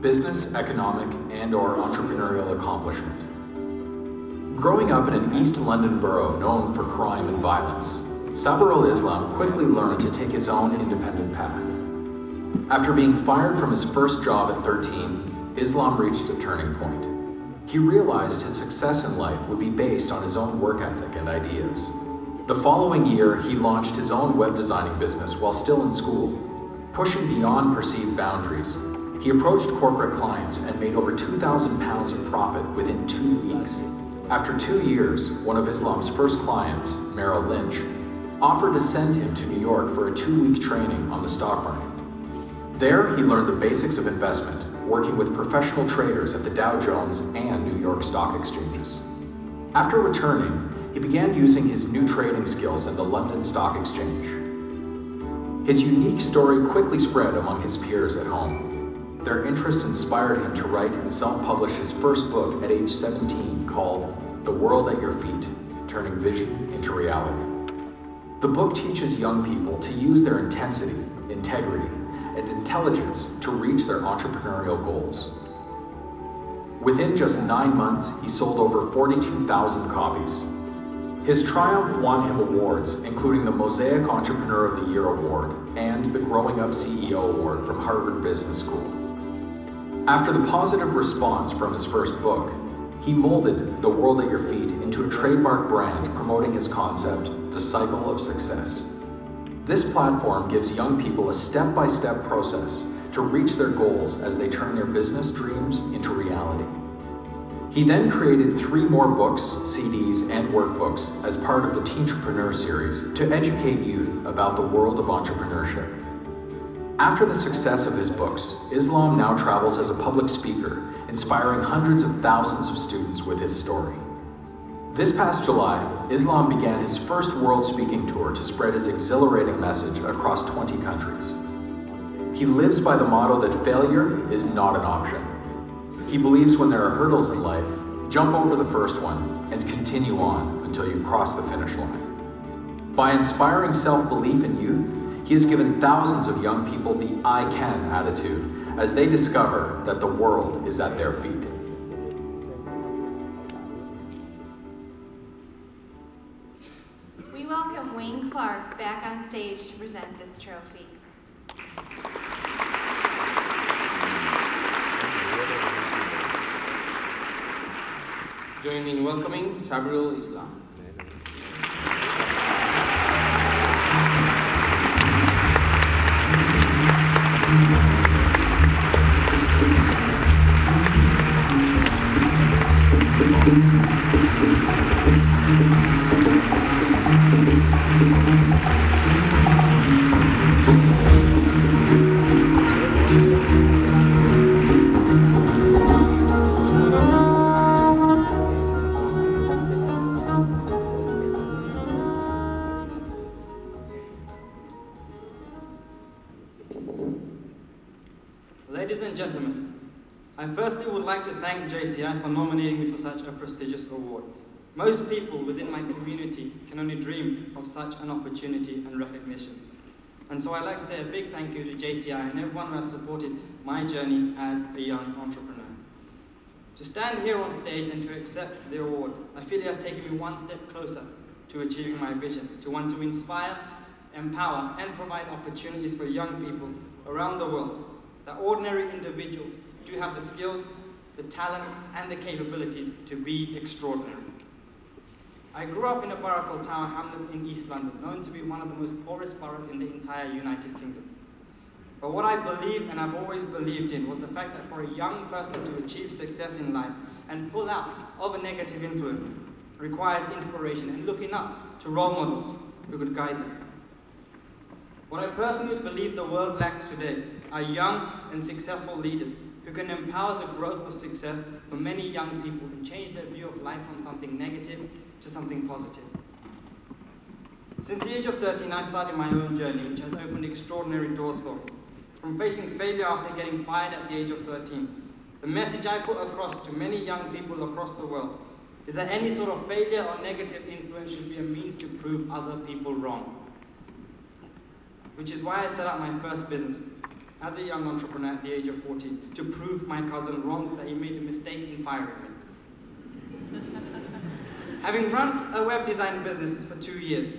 business, economic, and/or entrepreneurial accomplishment. Growing up in an East London borough known for crime and violence, Sabarul Islam quickly learned to take his own independent path. After being fired from his first job at 13, Islam reached a turning point. He realized his success in life would be based on his own work ethic and ideas. The following year, he launched his own web designing business while still in school. Pushing beyond perceived boundaries, he approached corporate clients and made over £2,000 of profit within 2 weeks. After 2 years, one of Islam's first clients, Merrill Lynch, offered to send him to New York for a 2-week training on the stock market. There, he learned the basics of investment, working with professional traders at the Dow Jones and New York stock exchanges. After returning, he began using his new trading skills in the London Stock Exchange. His unique story quickly spread among his peers at home. Their interest inspired him to write and self-publish his first book at age 17 called The World at Your Feet, Turning Vision into Reality. The book teaches young people to use their intensity, integrity, and intelligence to reach their entrepreneurial goals. Within just 9 months, he sold over 42,000 copies. His triumph won him awards, including the Mosaic Entrepreneur of the Year Award and the Growing Up CEO Award from Harvard Business School. After the positive response from his first book, he molded The World at Your Feet into a trademark brand promoting his concept, The Cycle of Success. This platform gives young people a step-by-step process to reach their goals as they turn their business dreams into reality. He then created 3 more books, CDs, and workbooks as part of the Teentrepreneur series to educate youth about the world of entrepreneurship. After the success of his books, Islam now travels as a public speaker, inspiring hundreds of thousands of students with his story. This past July, Islam began his first world speaking tour to spread his exhilarating message across 20 countries. He lives by the motto that failure is not an option. He believes when there are hurdles in life, jump over the first one and continue on until you cross the finish line. By inspiring self-belief in youth, he has given thousands of young people the I can attitude as they discover that the world is at their feet. We welcome Wayne Clark back on stage to present this trophy. Join me in welcoming Sabarul Islam. Ladies and gentlemen, I firstly would like to thank JCI for nominating me for such a prestigious award. Most people within my community can only dream of such an opportunity and recognition. And so I'd like to say a big thank you to JCI and everyone who has supported my journey as a young entrepreneur. To stand here on stage and to accept the award, I feel it has taken me one step closer to achieving my vision, to want to inspire, empower, and provide opportunities for young people around the world, that ordinary individuals do have the skills, the talent, and the capabilities to be extraordinary. I grew up in a borough called Tower Hamlets in East London, known to be one of the most poorest boroughs in the entire United Kingdom. But what I believe, and I've always believed in, was the fact that for a young person to achieve success in life and pull out of a negative influence requires inspiration and looking up to role models who could guide them. What I personally believe the world lacks today are young and successful leaders who can empower the growth of success for many young people and change their view of life from something negative to something positive. Since the age of 13, I started my own journey, which has opened extraordinary doors for me. From facing failure after getting fired at the age of 13, the message I put across to many young people across the world is that any sort of failure or negative influence should be a means to prove other people wrong. Which is why I set up my first business. as a young entrepreneur at the age of 14 to prove my cousin wrong, that he made a mistake in firing me. Having run a web design business for 2 years,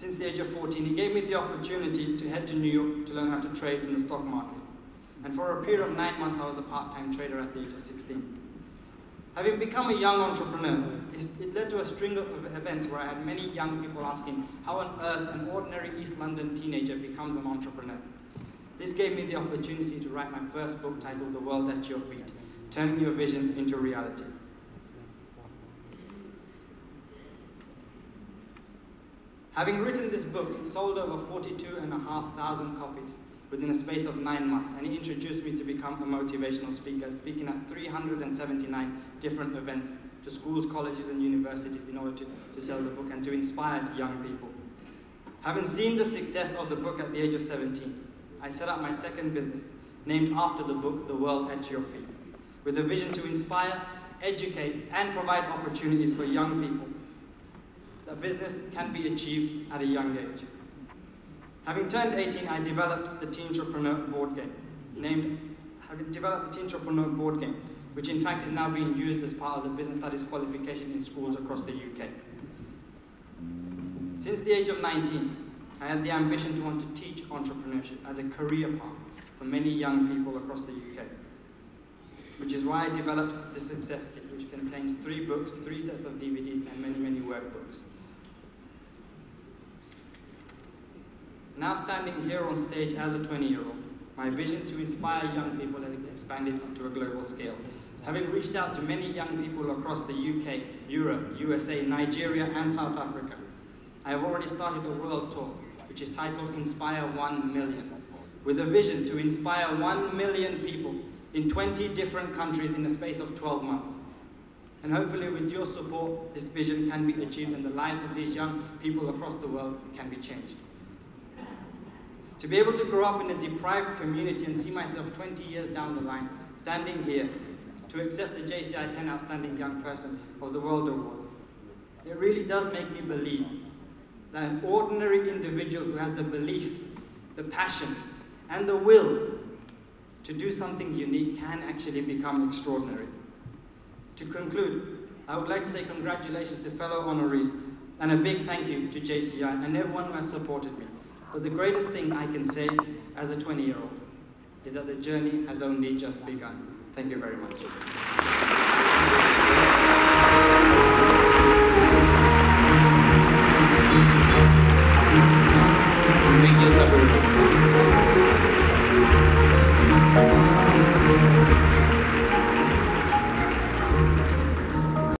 since the age of 14, he gave me the opportunity to head to New York to learn how to trade in the stock market. And for a period of 9 months, I was a part-time trader at the age of 16. Having become a young entrepreneur, it led to a string of events where I had many young people asking how on earth an ordinary East London teenager becomes an entrepreneur. This gave me the opportunity to write my first book titled The World at Your Feet, Turning Your Vision into Reality. Having written this book, it sold over 42,500 copies within a space of 9 months, and it introduced me to become a motivational speaker, speaking at 379 different events to schools, colleges and universities in order to sell the book and to inspire young people. Having seen the success of the book at the age of 17, I set up my second business, named after the book, The World at Your Feet, with a vision to inspire, educate and provide opportunities for young people. That business can be achieved at a young age. Having turned 18, I developed the Teen Entrepreneur board game, which in fact is now being used as part of the business studies qualification in schools across the UK. Since the age of 19, I had the ambition to want to teach entrepreneurship as a career path for many young people across the UK, which is why I developed the Success Kit, which contains 3 books, 3 sets of DVDs and many, many workbooks. Now standing here on stage as a 20-year-old, my vision to inspire young people has expanded to a global scale. Having reached out to many young people across the UK, Europe, USA, Nigeria and South Africa, I have already started a world tour, which is titled Inspire 1 Million, with a vision to inspire 1 million people in 20 different countries in the space of 12 months. And hopefully with your support, this vision can be achieved and the lives of these young people across the world can be changed. To be able to grow up in a deprived community and see myself 20 years down the line, standing here, to accept the JCI 10 Outstanding Young Person of the World Award, it really does make me believe that an ordinary individual who has the belief, the passion, and the will to do something unique can actually become extraordinary. To conclude, I would like to say congratulations to fellow honorees and a big thank you to JCI and everyone who has supported me. But the greatest thing I can say as a 20-year-old is that the journey has only just begun. Thank you very much.